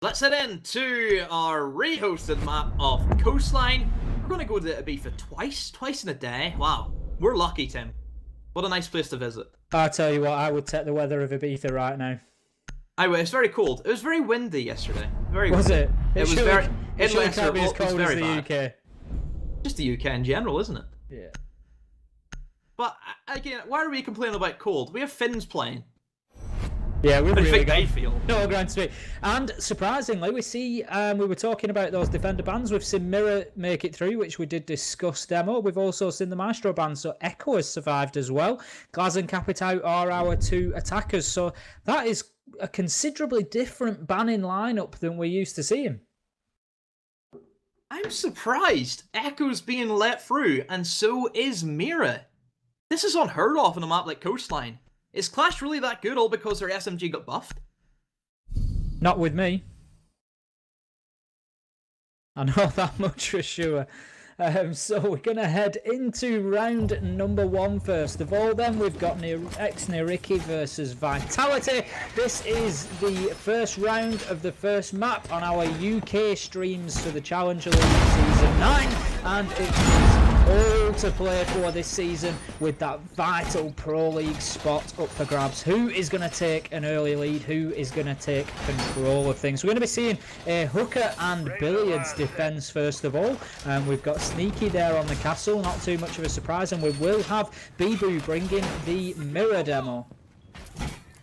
Let's head into our rehosted map of Coastline. We're going to go to Ibiza twice in a day. Wow, we're lucky, Tim. What a nice place to visit. I'll tell you what, I would take the weather of Ibiza right now. It's very cold. It was very windy yesterday. Very was windy. It was very. It can't be as cold as the UK. Just the UK in general, isn't it? Yeah. But again, why are we complaining about cold? We have Finns playing. Yeah, we've really got no ground to it. And surprisingly, we see we were talking about those defender bans. We've seen Mirror make it through, which we did discuss demo. We've also seen the Maestro ban, so Echo has survived as well. Glaz and Capitao are our two attackers, so that is a considerably different banning lineup than we're used to seeing. I'm surprised Echo's being let through, and so is Mira. This is unheard of on a map like Coastline. Is Clash really that good all because their SMG got buffed? Not with me. I know that much for sure. So we're going to head into round number 1 first of all. Then we've got NYYRIKKI versus Vitality. This is the first round of the first map on our UK streams for the Challenger League Season 9. And it is all to play for this season with that vital Pro League spot up for grabs. Who is going to take an early lead? Who is going to take control of things? We're going to be seeing a hooker and billiards defence first of all. We've got Sneaky there on the castle, not too much of a surprise, and we will have Bibu bringing the mirror demo.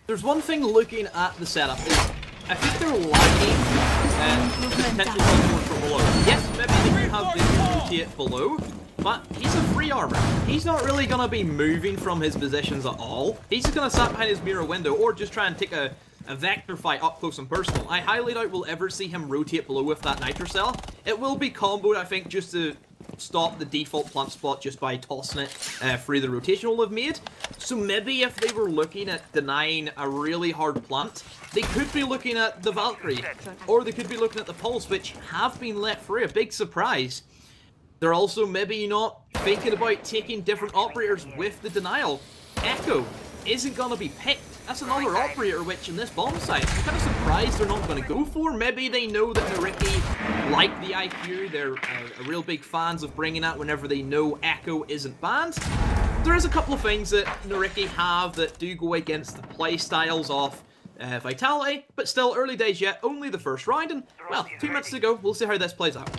There's one thing looking at the setup is I think they're lacking potential support for below. Yes, maybe they can have the rotate below, but he's a free armor. He's not really going to be moving from his positions at all. He's just going to sit behind his mirror window or just try and take a vector fight up close and personal. I highly doubt we'll ever see him rotate below with that nitro cell. It will be comboed, I think, just to stop the default plant spot just by tossing it through the rotation hole they've made. So maybe if they were looking at denying a really hard plant, they could be looking at the Valkyrie, or they could be looking at the Pulse, which have been let through. A big surprise. They're also maybe not thinking about taking different operators with the denial. Echo isn't going to be picked. That's another operator which in this bomb site, I'm kind of surprised they're not going to go for. Maybe they know that NYYRIKKI like the IQ. They're a real big fans of bringing that whenever they know Echo isn't banned. There is a couple of things that NYYRIKKI have that do go against the play styles of Vitality, but still early days yet, only the first round, and well, 2 minutes to go. We'll see how this plays out.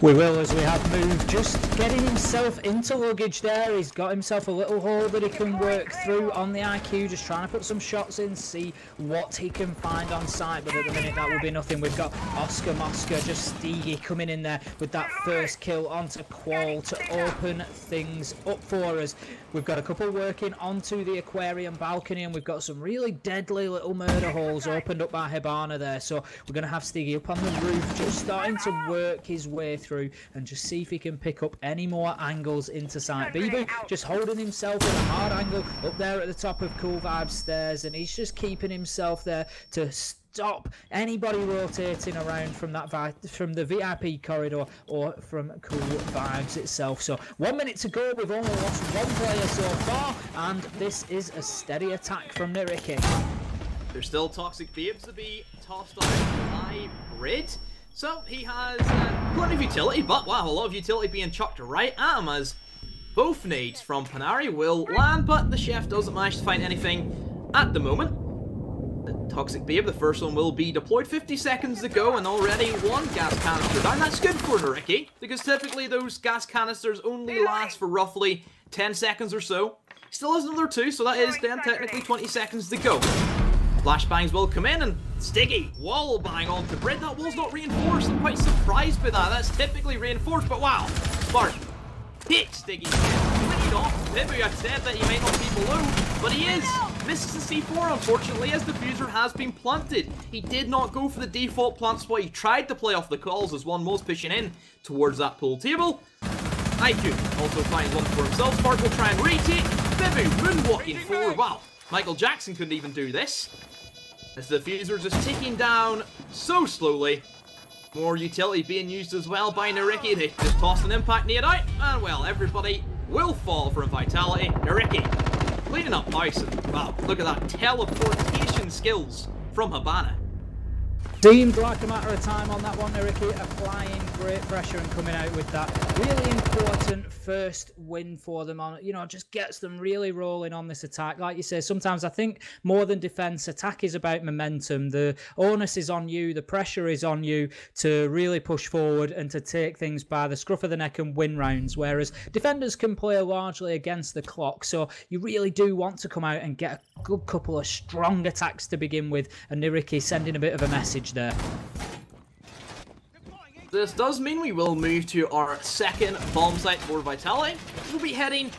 We will, as we have moved, just getting himself into luggage there. He's got himself a little hole that he can work through on the IQ, just trying to put some shots in, see what he can find on site, but at the minute that will be nothing. We've got Oscar Mosca, just Steegy coming in there with that first kill onto Qual to open things up for us. We've got a couple working onto the aquarium balcony, and we've got some really deadly little murder holes opened up by Hibana there, so we're going to have Steegy up on the roof, just starting to work his way through and just see if he can pick up any more angles into sight. Bibu just holding himself in a hard angle up there at the top of Cool Vibes stairs, and he's just keeping himself there to stop anybody rotating around from that from the VIP corridor or from Cool Vibes itself. So 1 minute to go. We've only lost one player so far, and this is a steady attack from NYYRIKKI. There's still Toxic Babes to be tossed out by Brid. So he has plenty of utility, but wow, a lot of utility being chucked right at him as both nades from Panari will land, but the chef doesn't manage to find anything at the moment. The Toxic Babe, the first one, will be deployed. 50 seconds to go, and already one gas canister down. That's good for NYYRIKKI, because typically those gas canisters only last for roughly 10 seconds or so. Still has another 2, so that is then technically 20 seconds to go. Flashbangs will come in, and Stiggy wall bang onto Brid. That wall's not reinforced. I'm quite surprised by that. That's typically reinforced, but wow. Spark hits Stiggy. Clean off. Bibu had said that he might not be below, but he is. Misses the C4, unfortunately, as the fuser has been planted. He did not go for the default plant spot. He tried to play off the calls as one was pushing in towards that pool table. IQ also finds one for himself. Spark will try and retake. Bibu moonwalking forward. Wow. Michael Jackson couldn't even do this. As the fuser's just ticking down so slowly. More utility being used as well by NYYRIKKI. They just toss an impact nade out, and well, everybody will fall from Vitality. NYYRIKKI cleaning up nice, and wow, look at that teleportation skills from Hibana. Seemed like a matter of time on that one, NYYRIKKI applying great pressure and coming out with that really important first win for them on, you know, just gets them really rolling on this attack. Like you say, sometimes I think more than defense, attack is about momentum. The onus is on you, the pressure is on you to really push forward and to take things by the scruff of the neck and win rounds, whereas defenders can play largely against the clock. So you really do want to come out and get a good couple of strong attacks to begin with, and NYYRIKKI sending a bit of a message there. This does mean we will move to our second bomb site for Vitality. We'll be heading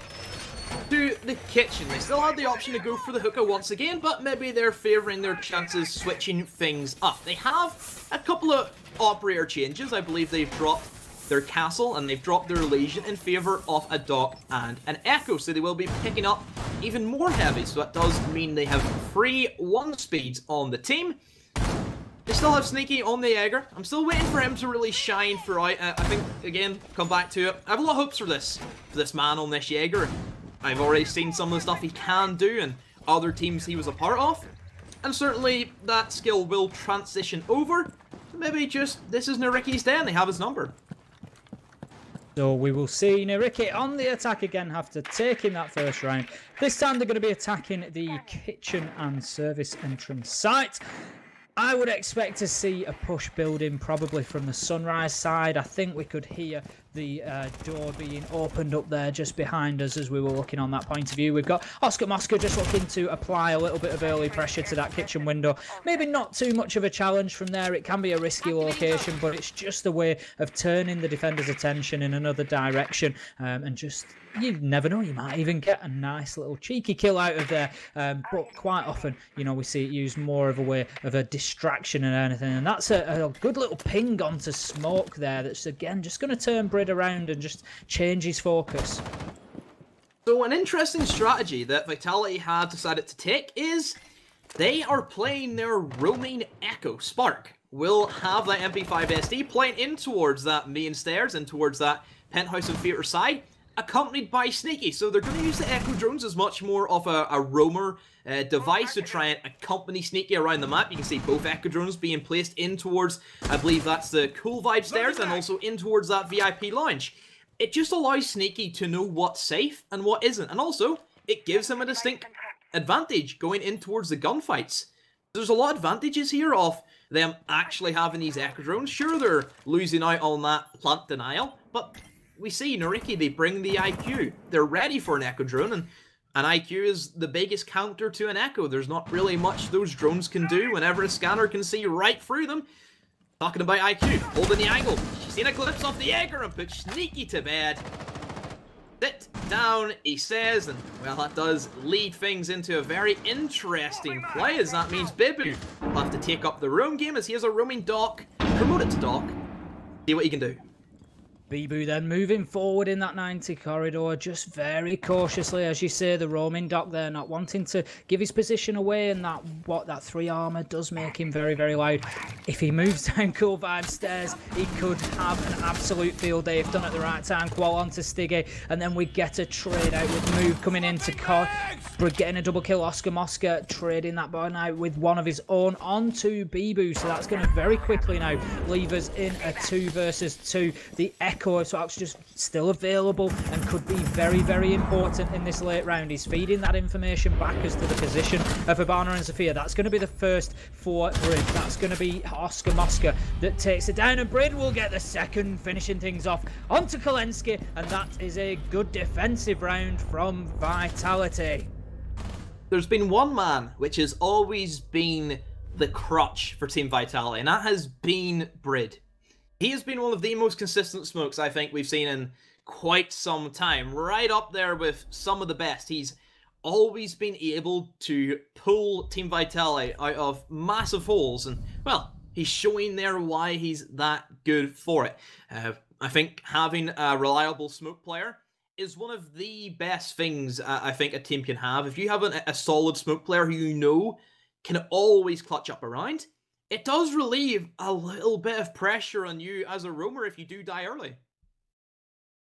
to the kitchen. They still have the option to go for the hookah once again, but maybe they're favouring their chances switching things up. They have a couple of operator changes. I believe they've dropped their castle and they've dropped their legion in favour of a dock and an echo, so they will be picking up even more heavy. So that does mean they have 3 1 speeds on the team. They still have Sneaky on the Jaeger. I'm still waiting for him to really shine throughout. I think, again, come back to it. I have a lot of hopes for this man on this Jaeger. I've already seen some of the stuff he can do and other teams he was a part of. And certainly that skill will transition over. Maybe just, this is NYYRIKKI's day and they have his number. So we will see NYYRIKKI on the attack again after taking that first round. This time they're going to be attacking the kitchen and service entrance site. I would expect to see a push building probably from the Sunrise side. I think we could hear the door being opened up there just behind us as we were looking on that point of view. We've got Oscar Mosca just looking to apply a little bit of early pressure to that kitchen window. Maybe not too much of a challenge from there. It can be a risky location, but it's just a way of turning the defender's attention in another direction. And just, you never know, you might even get a nice little cheeky kill out of there. But quite often, you know, we see it used more of a way of a distraction and anything. And that's a good little ping onto smoke there that's, again, just going to turn Brid around and just change his focus. So an interesting strategy that Vitality have decided to take is they are playing their roaming Echo. Spark will have that MP5 SD playing in towards that main stairs and towards that penthouse and theatre side, accompanied by Sneaky. So they're going to use the Echo drones as much more of a roamer device to try and accompany Sneaky around the map. You can see both Echo drones being placed in towards, I believe that's the Cool Vibe stairs, and also in towards that VIP lounge. It just allows Sneaky to know what's safe and what isn't, and also it gives him a distinct advantage going in towards the gunfights. There's a lot of advantages here of them actually having these Echo drones. Sure, they're losing out on that plant denial, but we see NYYRIKKI, they bring the IQ. They're ready for an Echo drone, and an IQ is the biggest counter to an Echo. There's not really much those drones can do whenever a scanner can see right through them. Talking about IQ, holding the angle. She's seen a glimpse of the Jaeger and put Sneaky to bed. Sit down, he says, and well, that does lead things into a very interesting play, as that means Bibu will have to take up the roam game as he has a roaming dock, promote it to dock, see what he can do. Bibu then moving forward in that 90 corridor, just very cautiously, as you say, the roaming dock there, not wanting to give his position away, and that 3 armor does make him very, very loud. If he moves down Cool Vibe stairs, he could have an absolute field day if done at the right time. Qual onto Stiggy, and then we get a trade out with Move coming into Cod. Getting a double kill, Oscar Mosca trading that ball now with one of his own onto Bibu, so that's going to very quickly now leave us in a 2 versus 2. The Echo is just still available and could be very, very important in this late round. He's feeding that information back as to the position of Hibana and Zofia. That's going to be the first for Brid. That's going to be Oscar Mosca that takes it down, and Brid will get the second, finishing things off onto Kolensky, and that is a good defensive round from Vitality. There's been one man which has always been the crutch for Team Vitality, and that has been Brid. He has been one of the most consistent smokes I think we've seen in quite some time, right up there with some of the best. He's always been able to pull Team Vitality out of massive holes, and well, he's showing there why he's that good for it. I think having a reliable smoke player is one of the best things I think a team can have. If you have a solid smoke player who you know can always clutch up a round, it does relieve a little bit of pressure on you as a roamer if you do die early.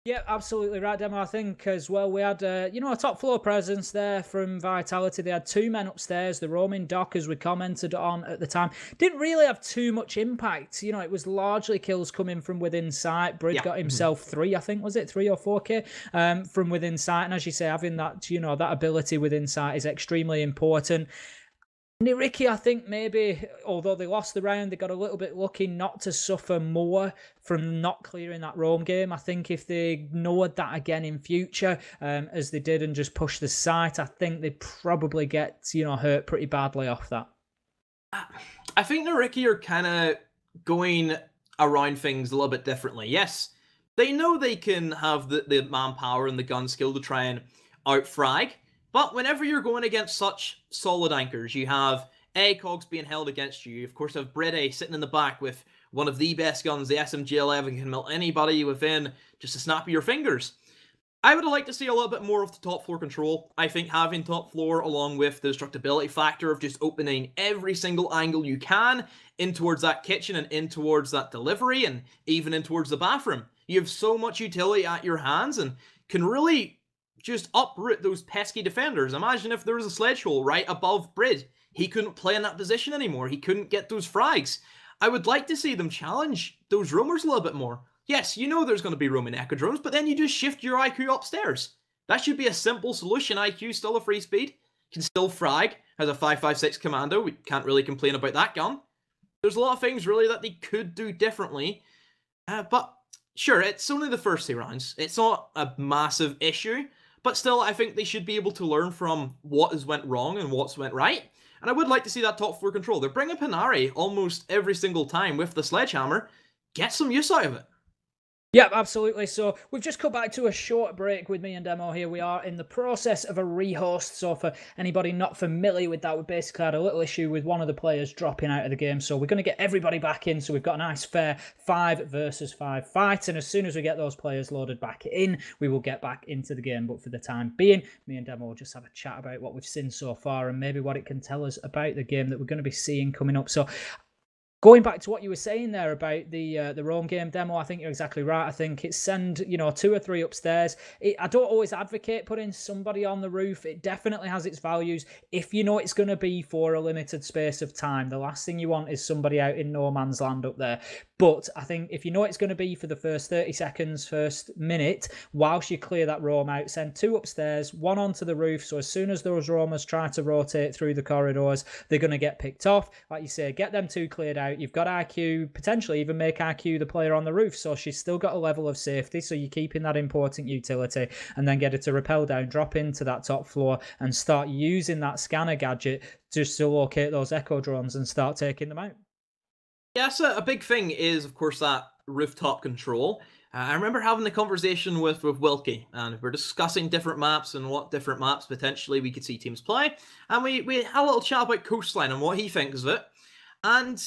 Yeah, absolutely right, Demo. I think as well we had, you know, a top floor presence there from Vitality. They had 2 men upstairs. The roaming dock, as we commented on at the time, didn't really have too much impact. You know, it was largely kills coming from within sight. Brid got himself 3, I think, was it 3 or 4K from within sight? And as you say, having that, you know, that ability within sight is extremely important. NYYRIKKI, I think maybe, although they lost the round, they got a little bit lucky not to suffer more from not clearing that roam game. I think if they ignored that again in future, as they did, and just pushed the site, I think they'd probably get, you know, hurt pretty badly off that. I think NYYRIKKI are kind of going around things a little bit differently. Yes, they know they can have the manpower and the gun skill to try and outfrag, but whenever you're going against such solid anchors, you have ACOGs being held against you. You, of course, have Brede sitting in the back with one of the best guns. The SMG-11 can melt anybody within just a snap of your fingers. I would have liked to see a little bit more of the top floor control. I think having top floor along with the destructibility factor of just opening every single angle you can in towards that kitchen and in towards that delivery and even in towards the bathroom. You have so much utility at your hands and can really just uproot those pesky defenders. Imagine if there was a sledge hole right above Brid. He couldn't play in that position anymore. He couldn't get those frags. I would like to see them challenge those roamers a little bit more. Yes, you know there's going to be roaming echo drones, but then you just shift your IQ upstairs. That should be a simple solution. IQ still a free speed, can still frag, has a 5.56 commando. We can't really complain about that gun. There's a lot of things really that they could do differently, but sure, it's only the first 2 rounds. It's not a massive issue. But still, I think they should be able to learn from what has went wrong and what's went right. And I would like to see that top floor control. They're bringing Panari almost every single time with the sledgehammer. Get some use out of it. Yeah, absolutely. So we've just come back to a short break with me and Demo here. We are in the process of a rehost. So for anybody not familiar with that, we basically had a little issue with one of the players dropping out of the game. So we're going to get everybody back in. So we've got a nice fair 5 versus 5 fight. And as soon as we get those players loaded back in, we will get back into the game. But for the time being, me and Demo will just have a chat about what we've seen so far and maybe what it can tell us about the game that we're going to be seeing coming up. So going back to what you were saying there about the roam game, Demo, I think you're exactly right. I think it's send, you know, 2 or 3 upstairs. I don't always advocate putting somebody on the roof. It definitely has its values if you know it's going to be for a limited space of time. The last thing you want is somebody out in no man's land up there. But I think if you know it's going to be for the first 30 seconds, first minute, whilst you clear that roam out, send 2 upstairs, 1 onto the roof. So as soon as those roamers try to rotate through the corridors, they're going to get picked off. Like you say, get them 2 cleared out. You've got IQ, potentially even make IQ the player on the roof. So she's still got a level of safety. So you're keeping that important utility and then get her to rappel down, drop into that top floor and start using that scanner gadget just to locate those echo drones and start taking them out. Yeah, so a big thing is, of course, that rooftop control. I remember having the conversation with Wilkie, and we're discussing different maps and what different maps potentially we could see teams play. And we had a little chat about Coastline and what he thinks of it. And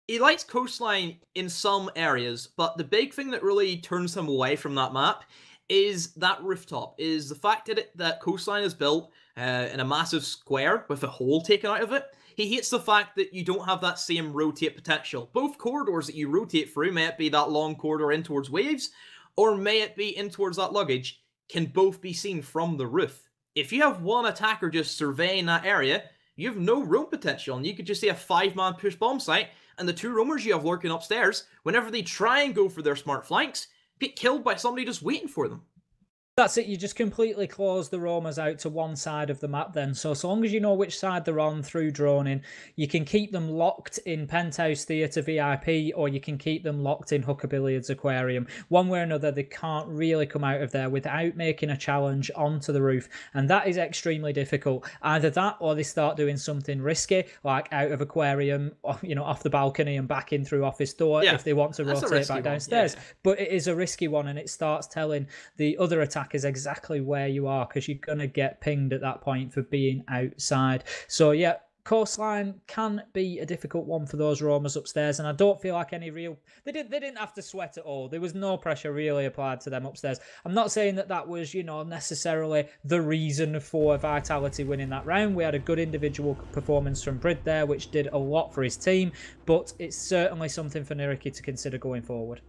he likes Coastline in some areas, but the big thing that really turns him away from that map is that rooftop, is the fact that Coastline is built in a massive square with a hole taken out of it. He hates the fact that you don't have that same rotate potential. Both corridors that you rotate through, may it be that long corridor in towards waves, or may it be in towards that luggage, can both be seen from the roof. If you have one attacker just surveying that area, you have no roam potential, and you could just see a 5-man push bomb site, and the 2 roamers you have lurking upstairs, whenever they try and go for their smart flanks, get killed by somebody just waiting for them. That's it. You just completely close the roamers out to one side of the map then. So long as you know which side they're on through droning, you can keep them locked in Penthouse Theatre VIP, or you can keep them locked in Hooker Billiards Aquarium. One way or another, they can't really come out of there without making a challenge onto the roof. And that is extremely difficult. Either that, or they start doing something risky, like out of Aquarium, or, you know, off the balcony and back in through office door, if they want to rotate back downstairs. Yeah. But it is a risky one, and it starts telling the other attackers exactly where you are, because you're going to get pinged at that point for being outside. So yeah, Coastline can be a difficult one for those roamers upstairs, and I don't feel like any real... They didn't have to sweat at all. There was no pressure really applied to them upstairs. I'm not saying that was, you know, necessarily the reason for Vitality winning that round. We had a good individual performance from Brid there, which did a lot for his team, but it's certainly something for NYYRIKKI to consider going forward.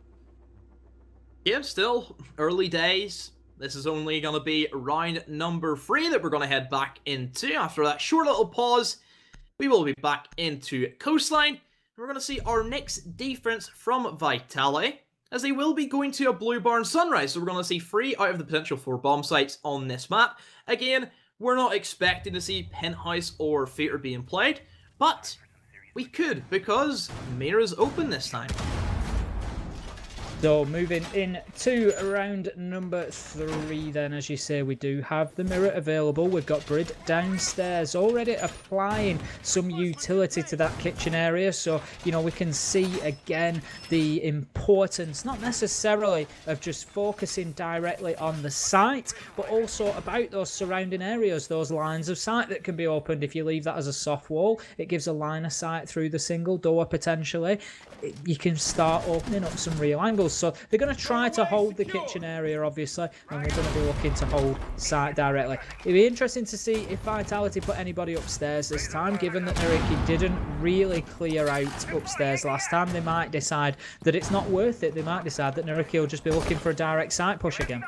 Yeah, still early days. This is only going to be round number 3 that we're going to head back into. After that short little pause, we will be back into Coastline. And we're going to see our next defense from Vitality, as they will be going to a Blue Barn Sunrise. So we're going to see 3 out of the potential 4 bomb sites on this map. Again, we're not expecting to see Penthouse or Fater being played, but we could, because Mirror's open this time. So moving in to round number 3 then, as you say, we do have the mirror available. We've got Brid downstairs already applying some utility to that kitchen area. So, you know, we can see again the importance, not necessarily of just focusing directly on the site, but also about those surrounding areas, those lines of sight that can be opened. If you leave that as a soft wall, it gives a line of sight through the single door potentially. You can start opening up some real angles. So they're going to try to hold the kitchen area, obviously, and we're going to be looking to hold site directly. It'd be interesting to see if Vitality put anybody upstairs this time, given that NYYRIKKI didn't really clear out upstairs last time. They might decide that it's not worth it. They might decide that NYYRIKKI will just be looking for a direct site push again.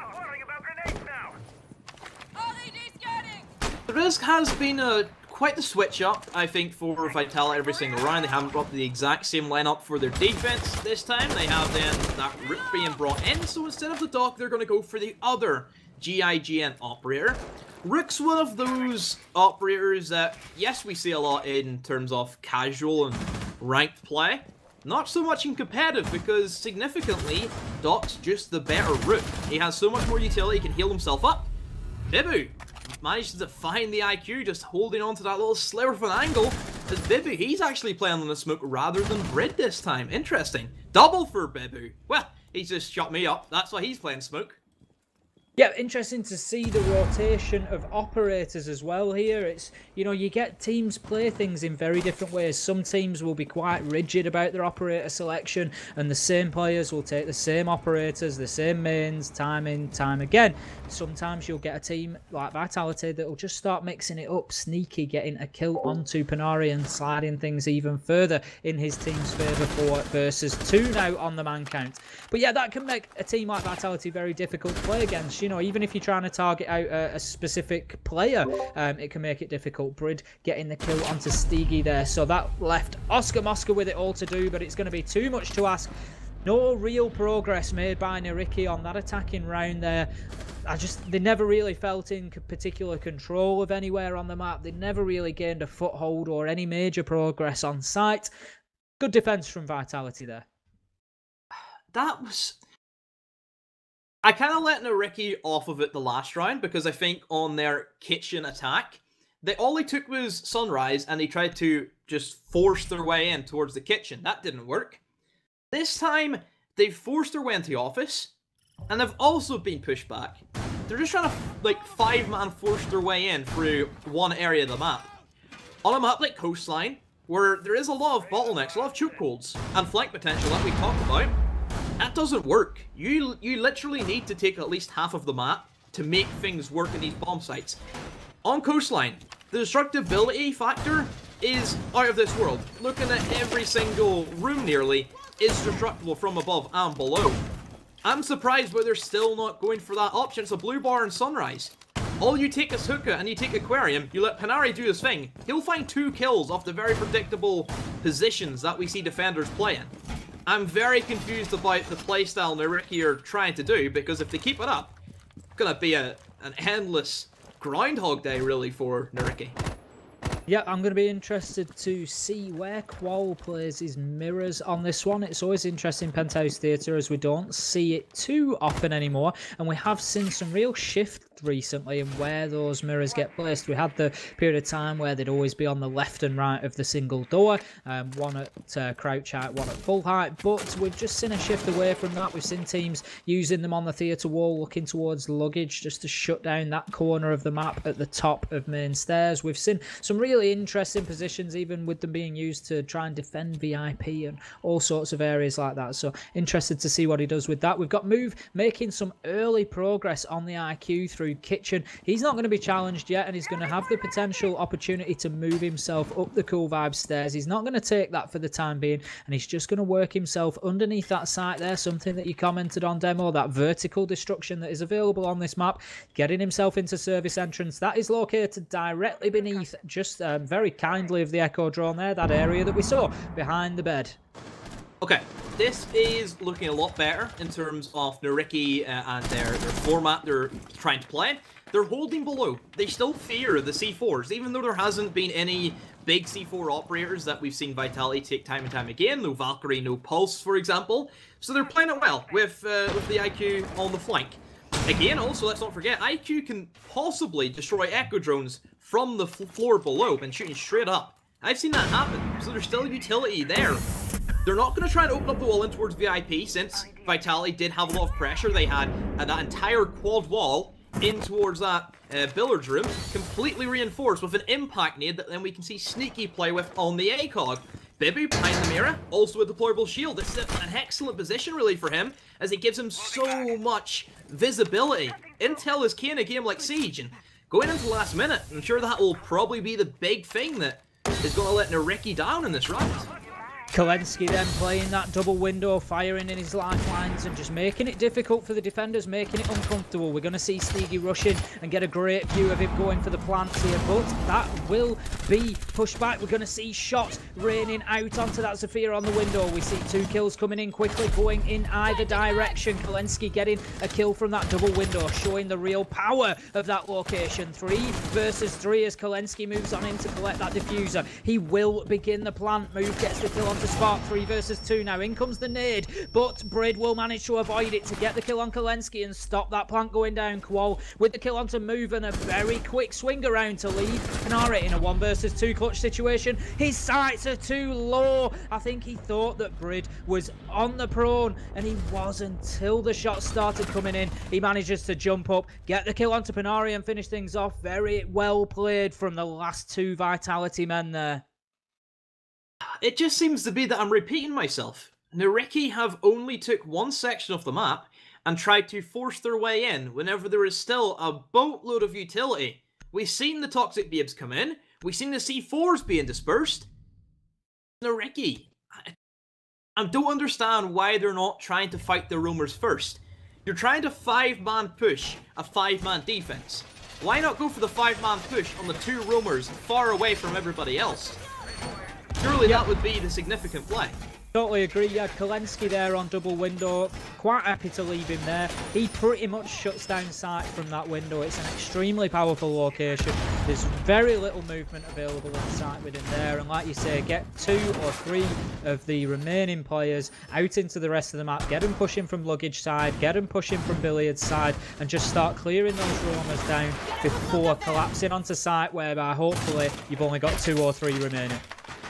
The risk has been quite the switch up, I think, for Vitality every single round. They haven't brought the exact same lineup for their defense this time. They have then that Rook being brought in, so instead of the Doc, they're going to go for the other GIGN operator. Rook's one of those operators that, yes, we see a lot in terms of casual and ranked play. Not so much in competitive, because significantly, Doc's just the better Rook. He has so much more utility, he can heal himself up. Bibu manages to find the IQ, just holding on to that little sliver of an angle. As Bibu, he's actually playing on the smoke rather than Brid this time. Interesting. Double for Bibu. Well, he's just shot me up. That's why he's playing smoke. Yeah, interesting to see the rotation of operators as well here. It's, you know, you get teams play things in very different ways. Some teams will be quite rigid about their operator selection, and the same players will take the same operators, the same mains, time in, time again. Sometimes you'll get a team like Vitality that will just start mixing it up, sneaky, getting a kill onto Panari and sliding things even further in his team's favour for versus 2 now on the man count. But yeah, that can make a team like Vitality very difficult to play against. You know, even if you're trying to target out a specific player, it can make it difficult. Brid getting the kill onto Steegi there. So that left Oscar Mosca with it all to do, but it's going to be too much to ask. No real progress made by NYYRIKKI on that attacking round there. They never really felt in particular control of anywhere on the map. They never really gained a foothold or any major progress on site. Good defense from Vitality there. That was... I kind of let NYYRIKKI off of it the last round, because I think on their kitchen attack, all they took was Sunrise, and they tried to just force their way in towards the kitchen. That didn't work. This time, they've forced their way into the office, and they've also been pushed back. They're just trying to, like, 5-man force their way in through one area of the map. On a map like Coastline, where there is a lot of bottlenecks, a lot of chokeholds, and flank potential that we talked about, that doesn't work. You literally need to take at least half of the map to make things work in these bomb sites. On Coastline, the destructibility factor is out of this world. Looking at every single room nearly is destructible from above and below. I'm surprised why they're still not going for that option. It's a Blue Bar and Sunrise. All you take is Hookah and you take Aquarium, you let Panari do his thing. He'll find 2 kills off the very predictable positions that we see defenders playing. I'm very confused about the playstyle NYYRIKKI are trying to do, because if they keep it up, it's going to be an endless Groundhog Day, really, for NYYRIKKI. Yeah, I'm going to be interested to see where Qual plays his mirrors on this one. It's always interesting, Penthouse Theatre, as we don't see it too often anymore, and we have seen some real shift recently in where those mirrors get placed. We had the period of time where they'd always be on the left and right of the single door, one at crouch height, one at full height, but we've just seen a shift away from that. We've seen teams using them on the theatre wall, looking towards luggage, just to shut down that corner of the map at the top of main stairs. We've seen some real really interesting positions, even with them being used to try and defend VIP and all sorts of areas like that. So interested to see what he does with that. We've got Move making some early progress on the IQ through Kitchen. He's not going to be challenged yet, and he's going to have the potential opportunity to move himself up the Cool Vibes stairs. He's not going to take that for the time being, and he's just going to work himself underneath that site there, something that you commented on, Demo, that vertical destruction that is available on this map, getting himself into service entrance. That is located directly beneath, just very kindly of the Echo drone there, that area that we saw behind the bed. Okay, this is looking a lot better in terms of NYYRIKKI and their format they're trying to play. They're holding below. They still fear the C4s, even though there hasn't been any big C4 operators that we've seen Vitality take time and time again. No Valkyrie, no Pulse, for example. So they're playing it well with the IQ on the flank. Again, also, let's not forget, IQ can possibly destroy Echo drones from the floor below and shooting straight up. I've seen that happen, so there's still utility there. They're not going to try and open up the wall in towards VIP, since Vitality did have a lot of pressure. They had that entire quad wall in towards that billiards room, completely reinforced with an impact nade that then we can see Sneaky play with on the ACOG. Bibu behind the mirror, also a deployable shield. This is an excellent position really for him, as it gives him so much visibility. Intel is key in a game like Siege, and going into the last minute, I'm sure that will probably be the big thing that is going to let NYYRIKKI down in this round. Kolensky then playing that double window, firing in his lifelines and just making it difficult for the defenders, making it uncomfortable. We're going to see Sneaky rushing and get a great view of him going for the plants here, but that will be pushed back. We're going to see shots raining out onto that Zephyr on the window. We see 2 kills coming in quickly, going in either direction. Kolensky getting a kill from that double window, showing the real power of that location. 3 versus 3 as Kolensky moves on in to collect that diffuser. He will begin the plant. Move gets the kill on the Spark. 3 versus 2 now. In comes the nade, but Brid will manage to avoid it to get the kill on Kolensky and stop that plant going down. Qual with the kill onto Move and a very quick swing around to leave Kanara in a 1 versus 2 clutch situation. His sights are too low. I think he thought that Brid was on the prone, and he was until the shots started coming in. He manages to jump up, get the kill onto Panari and finish things off. Very well played from the last 2 Vitality men there. It just seems to be that I'm repeating myself. NYYRIKKI have only took one section of the map and tried to force their way in whenever there is still a boatload of utility. We've seen the Toxic Babes come in, we've seen the C4s being dispersed. NYYRIKKI, I don't understand why they're not trying to fight the roamers first. You're trying to 5-man push a 5-man defense. Why not go for the 5-man push on the 2 roamers far away from everybody else? Surely that would be the significant play. Totally agree. You had Kolensky there on double window. Quite happy to leave him there. He pretty much shuts down sight from that window. It's an extremely powerful location. There's very little movement available on sight within there. And like you say, get 2 or 3 of the remaining players out into the rest of the map. Get them pushing from luggage side. Get them pushing from billiard side. And just start clearing those roamers down before collapsing onto sight, whereby hopefully you've only got 2 or 3 remaining.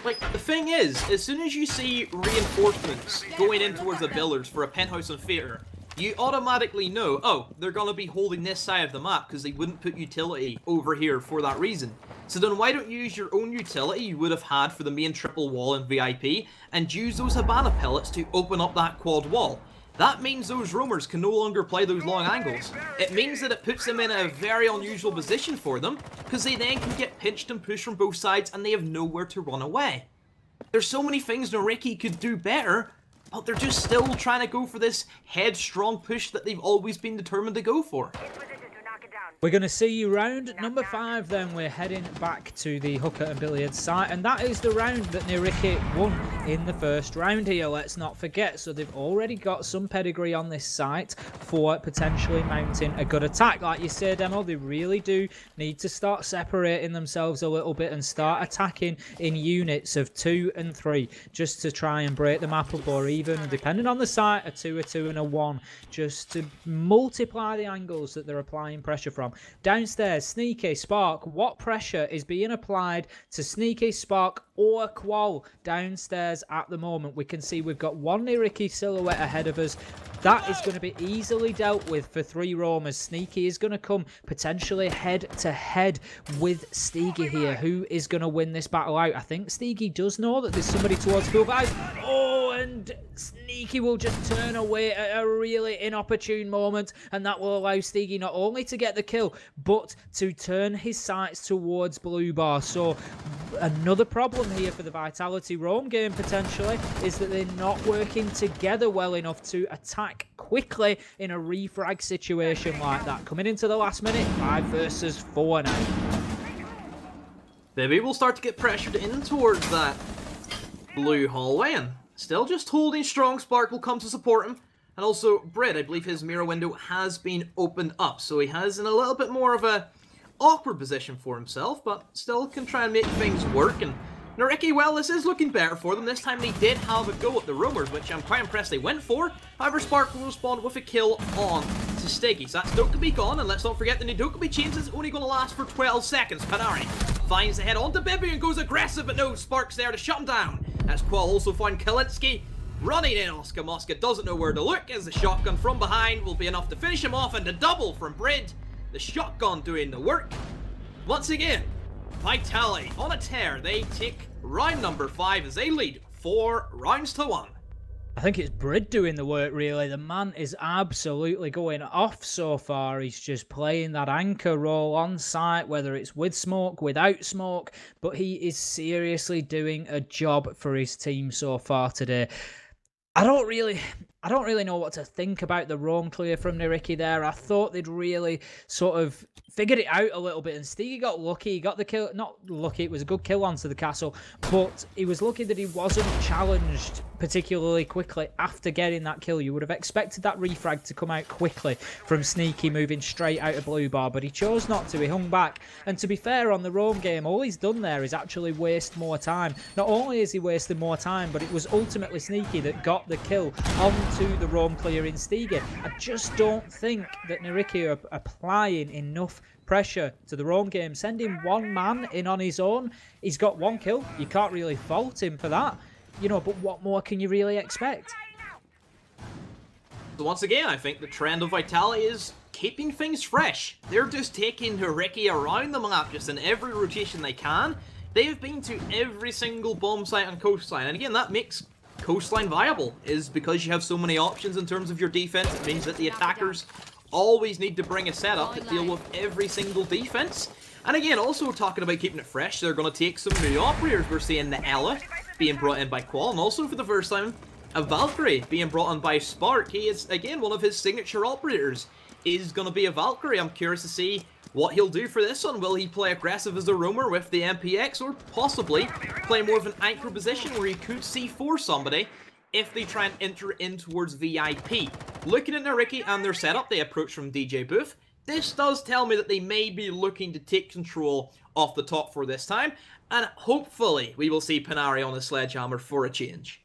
Like, the thing is, as soon as you see reinforcements going in towards the billiards for a penthouse and theatre, you automatically know, oh, they're going to be holding this side of the map because they wouldn't put utility over here for that reason. So then why don't you use your own utility you would have had for the main triple wall in VIP and use those Habana pellets to open up that quad wall? That means those roamers can no longer play those long angles. It means that it puts them in a very unusual position for them, because they then can get pinched and pushed from both sides and they have nowhere to run away. There's so many things NYYRIKKI could do better, but they're just still trying to go for this headstrong push that they've always been determined to go for. We're going to see round number 5 then. We're heading back to the hooker and billiards site, and that is the round that NYYRIKKI won in the first round here, let's not forget. So they've already got some pedigree on this site for potentially mounting a good attack. Like you say, Demo, they really do need to start separating themselves a little bit and start attacking in units of 2 and 3 just to try and break the map up, or even, depending on the site, a 2, a 2 and a 1, just to multiply the angles that they're applying pressure from. Downstairs, Sneaky, Spark, what pressure is being applied to Sneaky, Spark or Qual downstairs upstairs at the moment. We can see we've got one NYYRIKKI silhouette ahead of us. That is going to be easily dealt with for 3 roamers. Sneaky is going to come potentially head-to-head with Steegy here. Who is going to win this battle out? I think Steegy does know that there's somebody towards pool 5. Oh, and Sneaky will just turn away at a really inopportune moment, and that will allow Steegy not only to get the kill, but to turn his sights towards Blue Bar. So another problem here for the Vitality Roam game potentially is that they're not working together well enough to attack quickly in a refrag situation like that. Coming into the last minute, 5 versus 4 now. Maybe we'll start to get pressured in towards that blue hallway, and still just holding strong. Spark will come to support him. And also, Brid, I believe his mirror window has been opened up, so he has in a little bit more of a awkward position for himself, but still can try and make things work. And NYYRIKKI, well, this is looking better for them. This time they did have a go at the roamers, which I'm quite impressed they went for. However, Spark will respond with a kill on to Stiggy. So that's Dokkaebi gone, and let's not forget the new Dokkaebi chains is only going to last for 12 seconds. Panari finds the head onto Bibi and goes aggressive, but no, Spark's there to shut him down. As Qual also find Kalinski running in. Oscar Mosca doesn't know where to look, as the shotgun from behind will be enough to finish him off, and the double from Brid. The shotgun doing the work. Once again, Vitality on a tear. They take round number 5 as they lead 4 rounds to 1. I think it's Brid doing the work, really. The man is absolutely going off so far. He's just playing that anchor role on site, whether it's with smoke, without smoke, but he is seriously doing a job for his team so far today. I don't really know what to think about the roam clear from NYYRIKKI there. I thought they'd really sort of figured it out a little bit, and Steegy got lucky. He got the kill. Not lucky, it was a good kill onto the castle, but he was lucky that he wasn't challenged particularly quickly after getting that kill. You would have expected that refrag to come out quickly from Sneaky moving straight out of Blue Bar, but he chose not to. He hung back, and to be fair, on the roam game, all he's done there is actually waste more time. Not only is he wasted more time, but it was ultimately Sneaky that got the kill onto the roam clear in Steegy. I just don't think that NYYRIKKI are applying enough pressure to the roam game. Sending one man in on his own, he's got 1 kill. You can't really fault him for that, you know, but what more can you really expect? So once again, I think the trend of Vitality is keeping things fresh. They're just taking NYYRIKKI around the map just in every rotation they can. They've been to every single bomb site on Coastline, and again, that makes Coastline viable, is because you have so many options in terms of your defense. It means that the attackers always need to bring a setup to deal with every single defense. And again, also talking about keeping it fresh, they're going to take some new operators. We're seeing the Ella being brought in by Qual, and also for the first time, a Valkyrie being brought in by Spark. He is, again, one of his signature operators is going to be a Valkyrie. I'm curious to see what he'll do for this one. Will he play aggressive as a roamer with the MPX, or possibly play more of an anchor position where he could C4 somebody if they try and enter in towards VIP? Looking at NYYRIKKI and their setup, they approach from DJ Booth. This does tell me that they may be looking to take control of the top for this time, and hopefully we will see Panari on the sledgehammer for a change.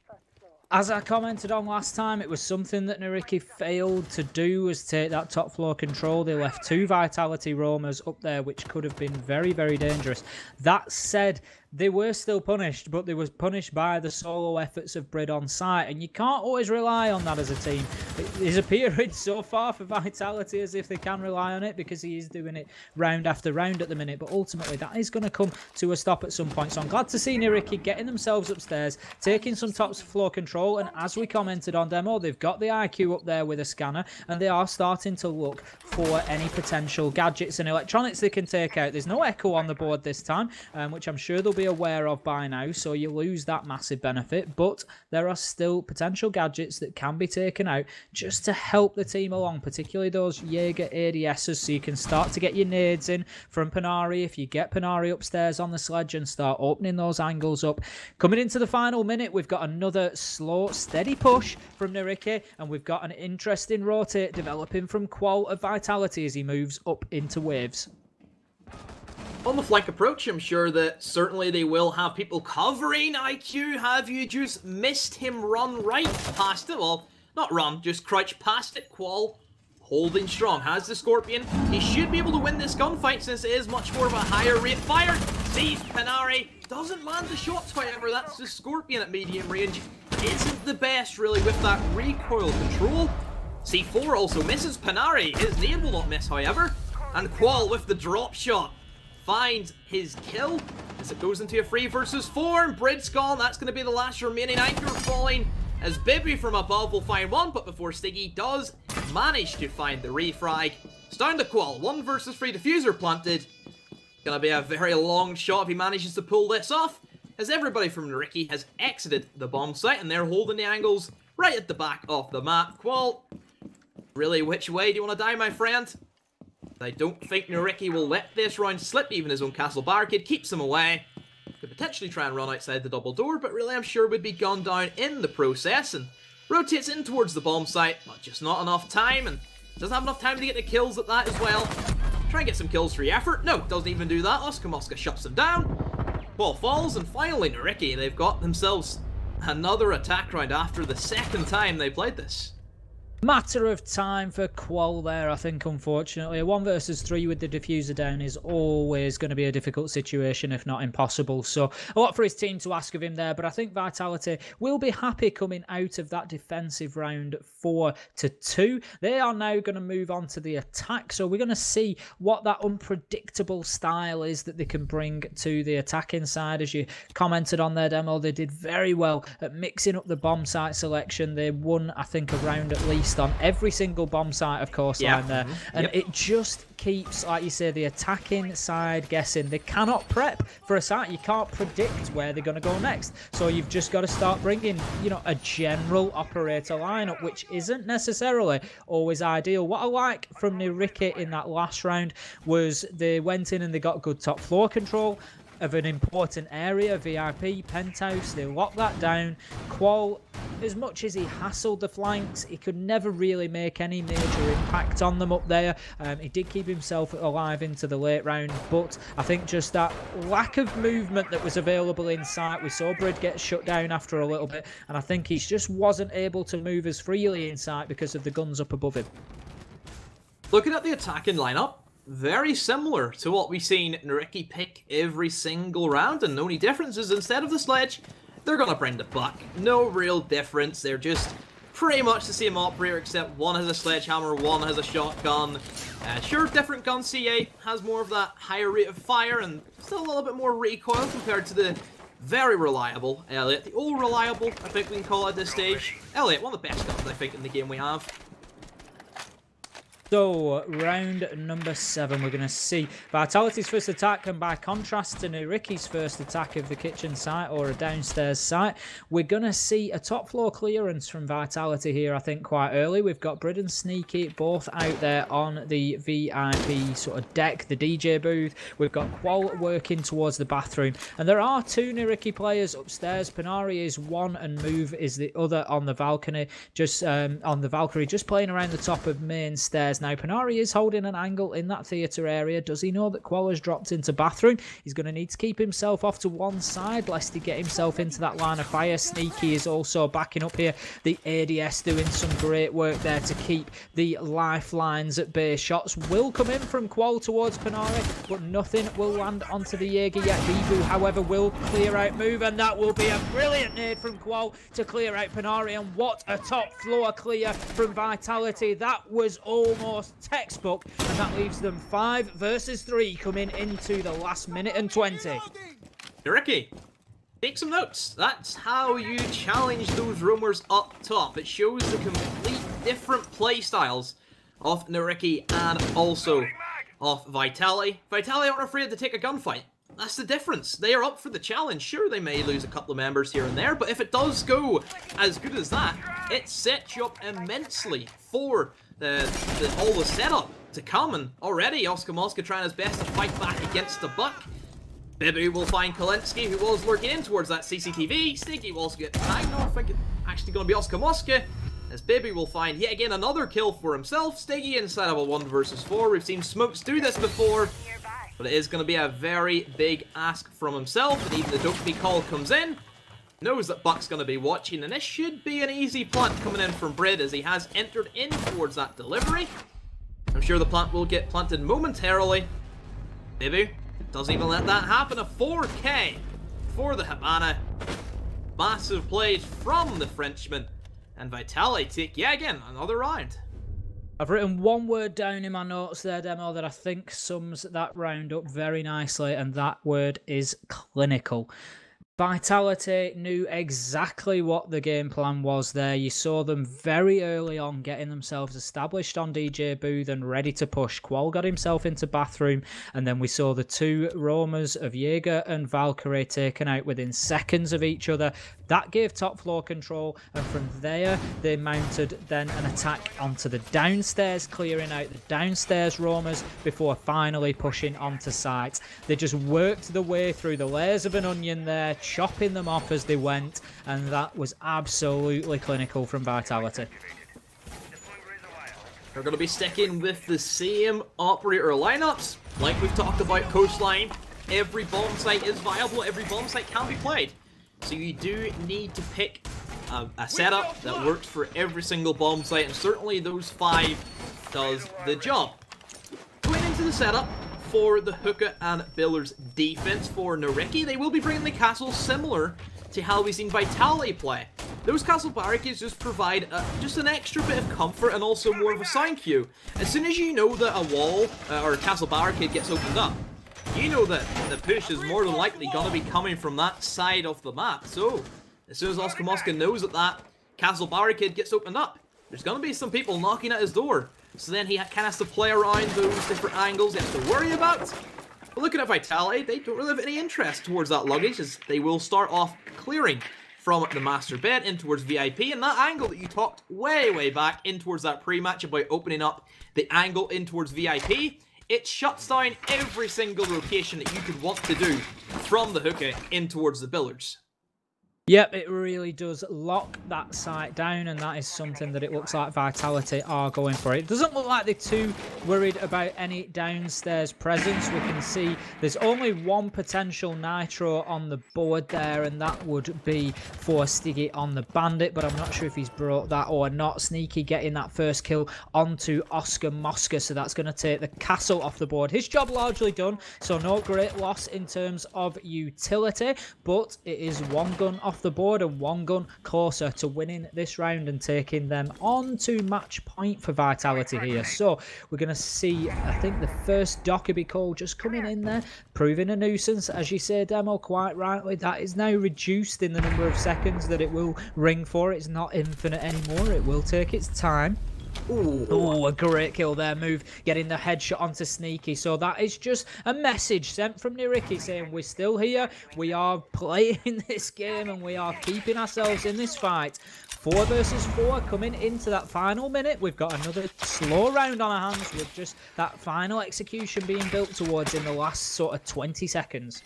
As I commented on last time, it was something that NYYRIKKI failed to do, was take that top floor control. They left 2 Vitality roamers up there, which could have been very, very dangerous. That said, they were still punished, but they were punished by the solo efforts of Brid on site, and you can't always rely on that as a team. It is appearing so far for Vitality as if they can rely on it, because he is doing it round after round at the minute, but ultimately that is going to come to a stop at some point. So I'm glad to see NYYRIKKI getting themselves upstairs, taking some top floor control, and as we commented on demo, they've got the IQ up there with a scanner, and they are starting to look for any potential gadgets and electronics they can take out. There's no echo on the board this time, which I'm sure they'll be aware of by now, so you lose that massive benefit, but there are still potential gadgets that can be taken out just to help the team along, particularly those Jaeger ADSs, so you can start to get your nades in from Panari. If you get Panari upstairs on the sledge and start opening those angles up. Coming into the final minute, we've got another slow, steady push from NYYRIKKI, and we've got an interesting rotate developing from Qual of Vitality as he moves up into waves. On the flank approach, I'm sure that certainly they will have people covering IQ. Have you just missed him run right past it? Well, not run, just crouch past it. Qual holding strong, has the Scorpion. He should be able to win this gunfight since it is much more of a higher rate fire. Sees Panari, Doesn't land the shots, however. That's the Scorpion at medium range. Isn't the best, really, with that recoil control. C4 also misses. Panari, his name will not miss, however. And Qual with the drop shot finds his kill as it goes into a 3 versus 4. And Brid's gone. That's going to be the last remaining anchor falling as Bibi from above will find one. But before Stiggy does manage to find the refrag, it's down to Qual. 1 versus 3 diffuser planted. Gonna be a very long shot if he manages to pull this off, as everybody from NYYRIKKI has exited the bomb site and they're holding the angles right at the back of the map. Qual, really, which way do you want to die, my friend? I don't think NYYRIKKI will let this round slip. Even his own castle barricade keeps him away. Could potentially try and run outside the double door, but really I'm sure would be gunned down in the process, and rotates in towards the bomb site, but just not enough time, and doesn't have enough time to get the kills at that as well. Try and get some kills for your effort. No, doesn't even do that. Oskamoska shuts him down. Ball falls, and finally NYYRIKKI, they've got themselves another attack round after the second time they played this. Matter of time for Qual there, I think, unfortunately. A 1 versus 3 with the diffuser down is always going to be a difficult situation, if not impossible. So, a lot for his team to ask of him there, but I think Vitality will be happy coming out of that defensive round 4-2. They are now going to move on to the attack, so we're going to see what that unpredictable style is that they can bring to the attacking side. As you commented on their demo, they did very well at mixing up the bomb site selection. They won, I think, a round at least on every single bomb site, of course, line there. And it just keeps, like you say, the attacking side guessing. They cannot prep for a site. You can't predict where they're going to go next. So you've just got to start bringing, you know, a general operator lineup, which isn't necessarily always ideal. What I like from NYYRIKKI in that last round was they went in and they got good top floor control of an important area, VIP, penthouse. They locked that down. Qual, as much as he hassled the flanks, he could never really make any major impact on them up there. He did keep himself alive into the late round, but I think just that lack of movement that was available in sight, we saw Brid get shut down after a little bit, and I think he just wasn't able to move as freely in sight because of the guns up above him. Looking at the attacking lineup, very similar to what we've seen NYYRIKKI pick every single round, and the only difference is instead of the sledge, they're going to bring the buck. No real difference. They're just pretty much the same operator, except one has a sledgehammer, one has a shotgun. Sure, different gun. CA has more of that higher rate of fire and still a little bit more recoil compared to the very reliable Elliot. The old reliable, I think we can call it at this stage. Elliot, one of the best guns, I think, in the game we have. So, round number 7, we're going to see Vitality's first attack, and by contrast to NYYRIKKI's first attack of the kitchen site or a downstairs site, we're going to see a top floor clearance from Vitality here, I think, quite early. We've got Brid and Sneaky both out there on the VIP sort of deck, the DJ booth. We've got Qual working towards the bathroom, and there are 2 NYYRIKKI players upstairs. Panari is one and Move is the other on the balcony, just on the Valkyrie, just playing around the top of main stairs. Now, Panari is holding an angle in that theatre area. Does he know that Qual has dropped into bathroom? He's going to need to keep himself off to one side lest he get himself into that line of fire. Sneaky is also backing up here. The ADS doing some great work there to keep the lifelines at bay. Shots will come in from Qual towards Panari, but nothing will land onto the Jaeger yet. Bibu, however, will clear out Move, and that will be a brilliant nade from Qual to clear out Panari. And what a top floor clear from Vitality. That was almost textbook, and that leaves them 5 versus 3 coming into the last minute and 20. NYYRIKKI, take some notes. That's how you challenge those rumors up top. It shows the complete different play styles of NYYRIKKI and also of Vitality. Vitality aren't afraid to take a gunfight. That's the difference. They are up for the challenge. Sure, they may lose a couple of members here and there, but if it does go as good as that, it sets you up immensely for all the setup to come. And already Oskamoska trying his best to fight back against the buck. Bibi will find Kalinski, who was lurking in towards that CCTV. Sneaky will also get tagged. No, I think it's actually going to be Oskamoska, as Bibi will find yet again another kill for himself. Stiggy inside of a 1 versus 4. We've seen Smokes do this before, but it is going to be a very big ask from himself. And even the Dokumi call comes in, knows that Buck's going to be watching, and this should be an easy plant coming in from Brid as he has entered in towards that delivery. I'm sure the plant will get planted momentarily. Bibi doesn't even let that happen. A 4K for the Habana. Massive plays from the Frenchman. And Vitality take, yeah, again, another round. I've written one word down in my notes there, Demo, that I think sums that round up very nicely, and that word is clinical. Vitality knew exactly what the game plan was there. You saw them very early on getting themselves established on DJ Booth and ready to push. Qual got himself into bathroom, and then we saw the two roamers of Jaeger and Valkyrie taken out within seconds of each other. That gave top floor control, and from there they mounted then an attack onto the downstairs, clearing out the downstairs roamers before finally pushing onto site. They just worked their way through the layers of an onion there, chopping them off as they went, and that was absolutely clinical from Vitality. They're going to be sticking with the same operator lineups. Like we've talked about Coastline, every bomb site is viable, every bomb site can be played. So you do need to pick a setup that works for every single bomb site, and certainly those 5 does the job. Going into the setup for the Hookah and Billers defense for NYYRIKKI, they will be bringing the castle similar to how we've seen Vitality play. Those castle barricades just provide just an extra bit of comfort and also more of a sound cue. As soon as you know that a wall or a castle barricade gets opened up, you know that the push is more than likely going to be coming from that side of the map. So, as soon as Oscar Mosca knows that that castle barricade gets opened up, there's going to be some people knocking at his door. So then he kind of has to play around those different angles he has to worry about. But looking at Vitality, they don't really have any interest towards that luggage, as they will start off clearing from the master bed in towards VIP, and that angle that you talked way back in towards that pre-match about opening up the angle in towards VIP, it shuts down every single rotation that you could want to do from the Hookah in towards the Billards. Yep, it really does lock that site down, and that is something that it looks like Vitality are going for. It doesn't look like they're too worried about any downstairs presence. We can see there's only one potential nitro on the board there, and that would be for Stiggy on the Bandit, but I'm not sure if he's brought that or not. Sneaky getting that first kill onto Oscar Mosca, so that's going to take the castle off the board. His job largely done, so no great loss in terms of utility, but it is one gun off the board and one gun closer to winning this round and taking them on to match point for Vitality here. So we're going to see, I think, the first Dockerby call just coming in there, proving a nuisance, as you say, Demo, quite rightly. That is now reduced in the number of seconds that it will ring for. It's not infinite anymore. It will take its time. Oh, a great kill there. Move getting the headshot onto Sneaky. So that is just a message sent from NYYRIKKI saying we're still here, we are playing this game, and we are keeping ourselves in this fight. 4 versus 4 coming into that final minute. We've got another slow round on our hands with just that final execution being built towards in the last sort of 20 seconds.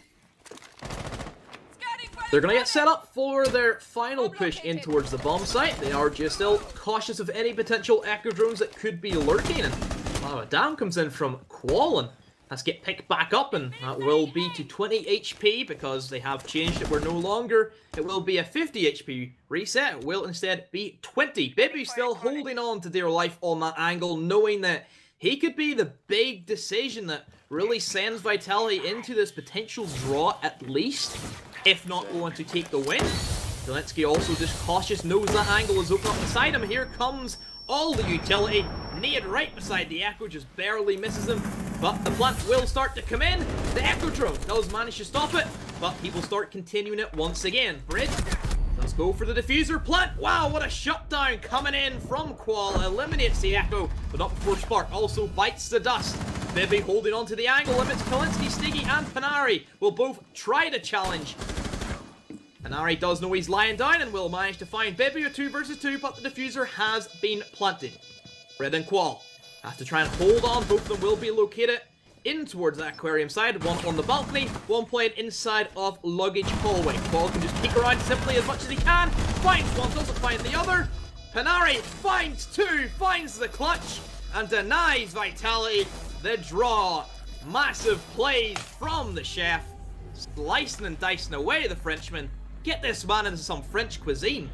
They're going to get set up for their final push in towards the bomb site. They are just still cautious of any potential echo drones that could be lurking. And wow, a down comes in from Qual and has to get picked back up, and that will be to 20 HP because they have changed it. We're no longer, it will be a 50 HP reset. It will instead be 20. Bibby still holding on to dear life on that angle, knowing that he could be the big decision that really sends Vitality into this potential draw at least, if not going to take the win. Zelensky also just cautious, knows that angle is open up beside him. Here comes all the utility. Nade right beside the Echo, just barely misses him. But the plant will start to come in. The Echo drone does manage to stop it, but he will start continuing it once again. Bridge does go for the diffuser. Plant, wow, what a shutdown coming in from Qual. Eliminates the Echo, but not before Spark also bites the dust. Bibby holding on to the angle, limits Kalinski, Stiggy, and Panari will both try to challenge. Panari does know he's lying down and will manage to find Bibby with 2 versus 2, but the diffuser has been planted. Red and Qual have to try and hold on. Both of them will be located in towards the aquarium side. One on the balcony, one playing inside of luggage hallway. Qual can just peek around simply as much as he can. Finds one, doesn't find the other. Panari finds 2, finds the clutch, and denies Vitality the draw. Massive plays from the chef. Slicing and dicing away the Frenchman. Get this man into some French cuisine.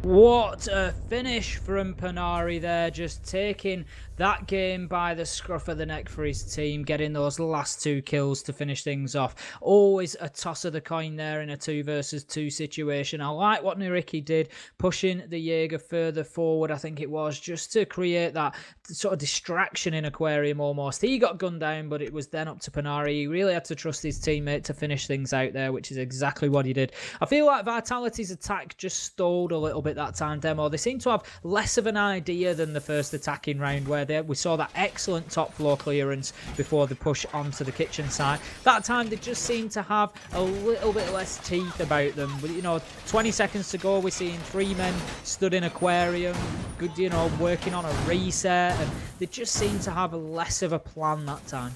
What a finish from Panari there, just taking that game by the scruff of the neck for his team, getting those last 2 kills to finish things off. Always a toss of the coin there in a 2 versus 2 situation. I like what NYYRIKKI did, pushing the Jaeger further forward, I think it was, just to create that sort of distraction in Aquarium almost. He got gunned down, but it was then up to Panari. He really had to trust his teammate to finish things out there, which is exactly what he did. I feel like Vitality's attack just stalled a little bit that time, Demo. They seem to have less of an idea than the first attacking round, where we saw that excellent top floor clearance before the push onto the kitchen side. That time they just seem to have a little bit less teeth about them. But, you know, 20 seconds to go, we're seeing 3 men stood in Aquarium, good, you know, working on a reset, and they just seem to have less of a plan that time.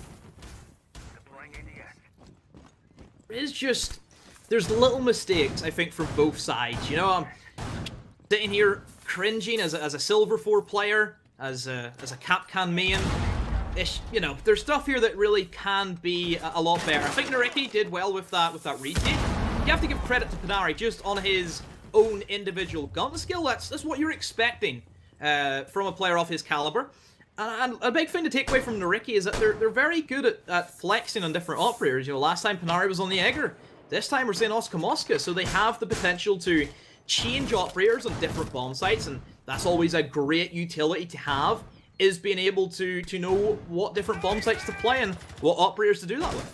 It's just, there's little mistakes, I think, from both sides. You know, I'm sitting here cringing as a Silver 4 player, as a Capcan main. You know, there's stuff here that really can be a lot better. I think NYYRIKKI did well with that retake. You have to give credit to Panari just on his own individual gun skill. That's what you're expecting from a player of his caliber. And a big thing to take away from NYYRIKKI is that they're very good at flexing on different operators. You know, last time Panari was on the Egger. This time we're seeing Oscar Mosca, so they have the potential to change operators on different bomb sites, and that's always a great utility to have, is being able to know what different bomb sites to play and what operators to do that with.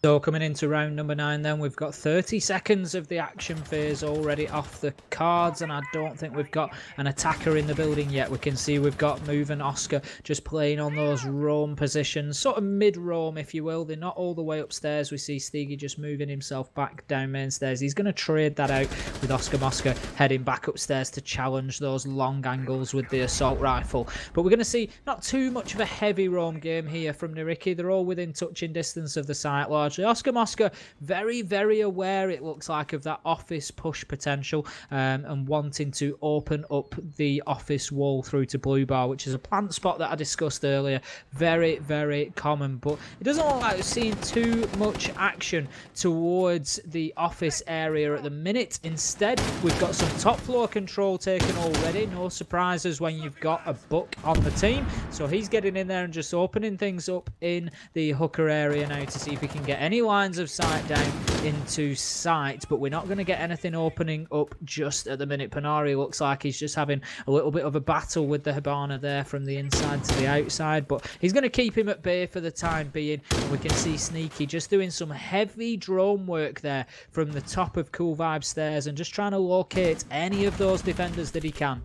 So coming into round number 9 then, we've got 30 seconds of the action phase already off the cards, and I don't think we've got an attacker in the building yet. We can see we've got Move and Oscar just playing on those roam positions, sort of mid-roam if you will. They're not all the way upstairs. We see Steegi just moving himself back down main stairs. He's going to trade that out with Oscar Mosca heading back upstairs to challenge those long angles with the assault rifle. But we're going to see not too much of a heavy roam game here from NYYRIKKI. They're all within touching distance of the site largely. Oscar Mosca very, very aware, it looks like, of that office push potential and wanting to open up the office wall through to Blue Bar, which is a plant spot that I discussed earlier. Very, very common, but it doesn't look like we're seeing too much action towards the office area at the minute. Instead, we've got some top floor control taken already. No surprises when you've got a Buck on the team. So he's getting in there and just opening things up in the hooker area now to see if he can get any lines of sight down into sight, but we're not going to get anything opening up just at the minute. Panari looks like he's just having a little bit of a battle with the Hibana there from the inside to the outside, but he's going to keep him at bay for the time being. And we can see Sneaky just doing some heavy drone work there from the top of Cool Vibe stairs and just trying to locate any of those defenders that he can.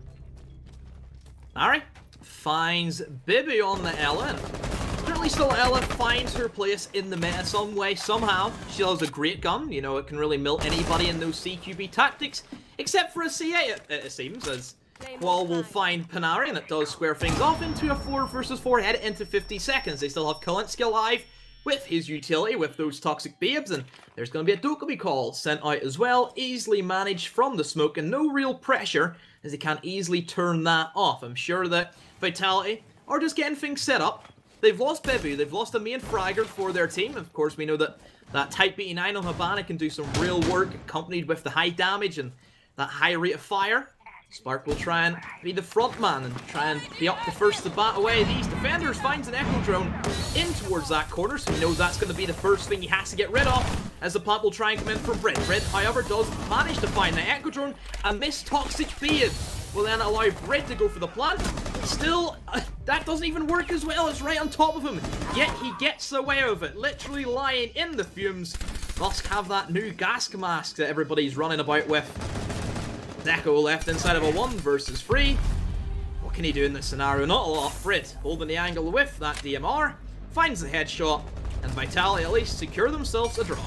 Ari finds Bibi on the Ellen. Currently still Ella finds her place in the meta some way, somehow. She has a great gun, you know, it can really mill anybody in those CQB tactics, except for a C8, it seems, as Qual will find Panari, and it does square things off into a 4 versus 4, head into 50 seconds. They still have Kalinski alive with his utility, with those toxic babes, and there's going to be a Dokkaebi call sent out as well, easily managed from the smoke, and no real pressure, as they can't easily turn that off. I'm sure that Vitality are just getting things set up. They've lost Bebu, they've lost a main fragger for their team. Of course, we know that Type 89 on Hibana can do some real work, accompanied with the high damage and that high rate of fire. Spark will try and be the front man and try and be up the first to bat away these defenders. Finds an Echo Drone in towards that corner, so we know that's going to be the first thing he has to get rid of, as the plant will try and come in from Brit. Brit, however, does manage to find the Echo Drone, and this toxic beard will then allow Brit to go for the plant. Still, that doesn't even work as well. It's right on top of him, yet he gets away with it, literally lying in the fumes. Must have that new gas mask that everybody's running about with. Deco left inside of a 1 versus 3. What can he do in this scenario? Not a lot. Brit holding the angle with that DMR, finds the headshot, and Vitality at least secure themselves a draw.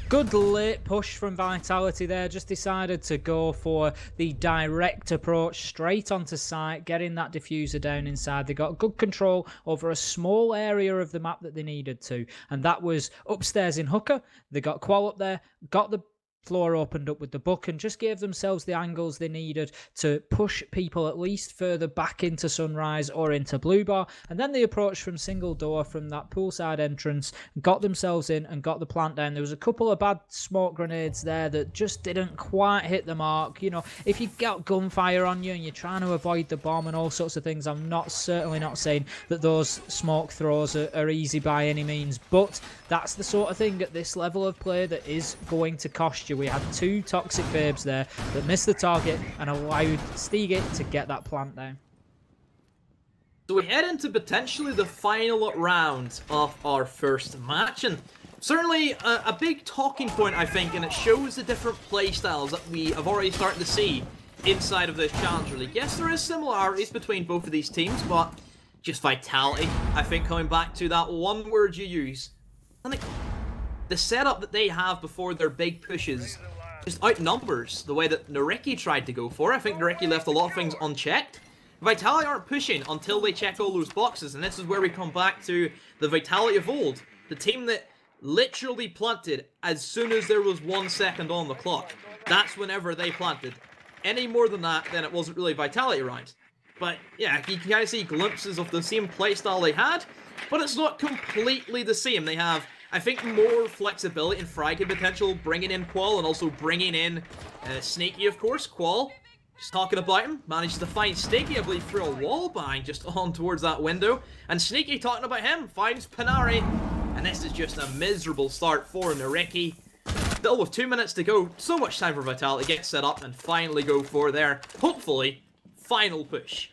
Good late push from Vitality there. Just decided to go for the direct approach straight onto site, getting that diffuser down inside. They got good control over a small area of the map that they needed to, and that was upstairs in Hooker. They got Qual up there, got the floor opened up with the book and just gave themselves the angles they needed to push people at least further back into Sunrise or into Blue Bar. And then they approached from single door from that poolside entrance, got themselves in and got the plant down. There was a couple of bad smoke grenades there that just didn't quite hit the mark. You know, if you've got gunfire on you and you're trying to avoid the bomb and all sorts of things, I'm certainly not saying that those smoke throws are easy by any means, but that's the sort of thing at this level of play that is going to cost you. We had two toxic babes there that missed the target and allowed Steegit to get that plant down. So we head into potentially the final round of our first match, and certainly a big talking point, I think, and it shows the different playstyles that we have already started to see inside of this Challenger League. Yes, there is similarities between both of these teams, but just vitality, I think, coming back to that one word you use. I think the setup that they have before their big pushes just outnumbers the way that NYYRIKKI tried to go for. I think NYYRIKKI left a lot of things unchecked. Vitality aren't pushing until they check all those boxes, and this is where we come back to the Vitality of old. The team that literally planted as soon as there was 1 second on the clock. That's whenever they planted. Any more than that, then it wasn't really Vitality round. But yeah, you can kind of see glimpses of the same playstyle they had, but it's not completely the same. They have, I think, more flexibility and fragging potential, bringing in Qual and also bringing in Sneaky, of course. Qual, just talking about him, manages to find Sneaky, I believe, through a wall bang just on towards that window. And Sneaky, talking about him, finds Panari. And this is just a miserable start for NYYRIKKI. Still with 2 minutes to go, so much time for Vitality to get set up and finally go for their, hopefully, final push.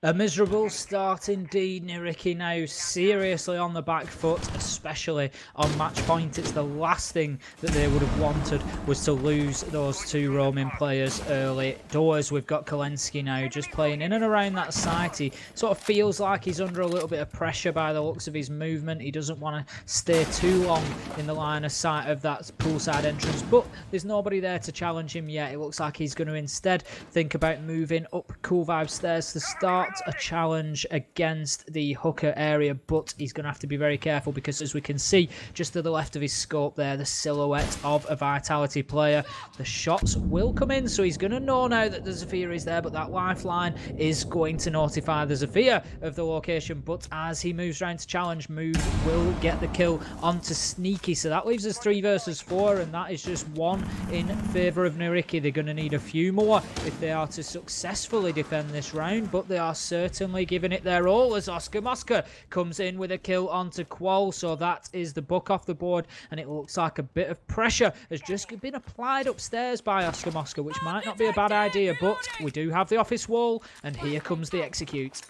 A miserable start indeed. NYYRIKKI now seriously on the back foot, especially on match point. It's the last thing that they would have wanted was to lose those two roaming players early doors. We've got Kalensky now just playing in and around that site. He sort of feels like he's under a little bit of pressure by the looks of his movement. He doesn't want to stay too long in the line of sight of that poolside entrance, but there's nobody there to challenge him yet. It looks like he's going to instead think about moving up Cool Vibe stairs to start a challenge against the hooker area, but he's going to have to be very careful because, as we can see just to the left of his scope there, the silhouette of a Vitality player, the shots will come in, so he's going to know now that the Zafir is there, but that lifeline is going to notify the Zafir of the location. But as he moves around to challenge, Move will get the kill onto Sneaky, so that leaves us 3 versus 4, and that is just 1 in favour of NYYRIKKI. They're going to need a few more if they are to successfully defend this round, but they are certainly giving it their all as Oscar Mosca comes in with a kill onto Qual. So that is the book off the board, and it looks like a bit of pressure has just been applied upstairs by Oscar Mosca, which might not be a bad idea, but we do have the office wall, and here comes the execute.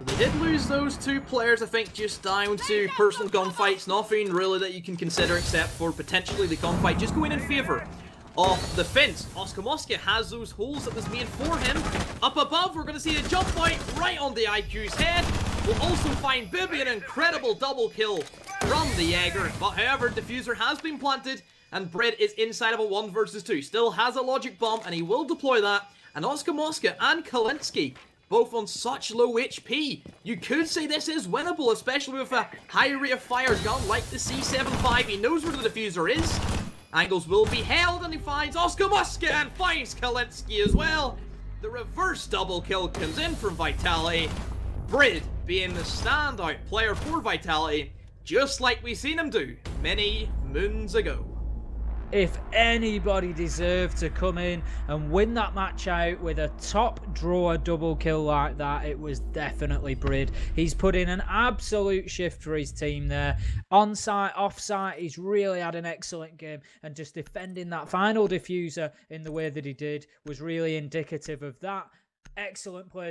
They did lose those 2 players, I think, just down to personal gunfights. Nothing really that you can consider except for potentially the gunfight just going in favour of the fence. Oscar Mosca has those holes that was made for him. Up above, we're going to see the jump point right on the IQ's head. We'll also find Bibby an incredible double kill from the Jaeger. But however, Diffuser has been planted and Bread is inside of a 1 versus 2. Still has a logic bomb and he will deploy that. And Oscar Mosca and Kalensky both on such low HP. You could say this is winnable, especially with a high rate of fire gun like the C75. He knows where the Diffuser is. Angles will be held, and he finds Oscar Mosca and finds Kalensky as well. The reverse double kill comes in from Vitality. Brid being the standout player for Vitality, just like we seen him do many moons ago. If anybody deserved to come in and win that match out with a top drawer double kill like that, it was definitely Brid. He's put in an absolute shift for his team there. On site, off site, he's really had an excellent game, and just defending that final diffuser in the way that he did was really indicative of that. Excellent play